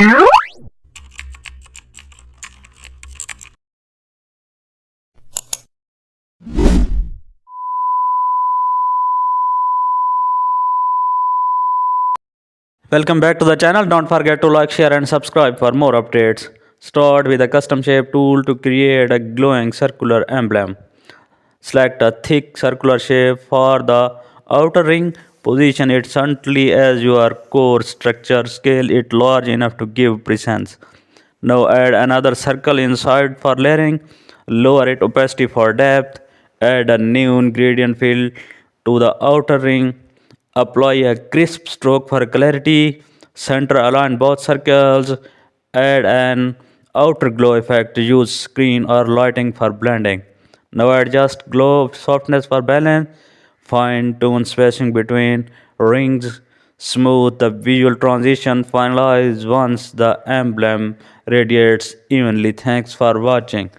Welcome back to the channel. Don't forget to like, share and subscribe for more updates. Start with a custom shape tool to create a glowing circular emblem. Select a thick circular shape for the outer ring. Position it centrally as your core structure. Scale it large enough to give presence. Now add another circle inside for layering. Lower its opacity for depth. Add a new gradient fill to the outer ring. Apply a crisp stroke for clarity. Center align both circles. Add an outer glow effect. Use screen or lighting for blending. Now adjust glow softness for balance. Fine tune spacing between rings. Smooth the visual transition. Finalize once the emblem radiates evenly. Thanks for watching.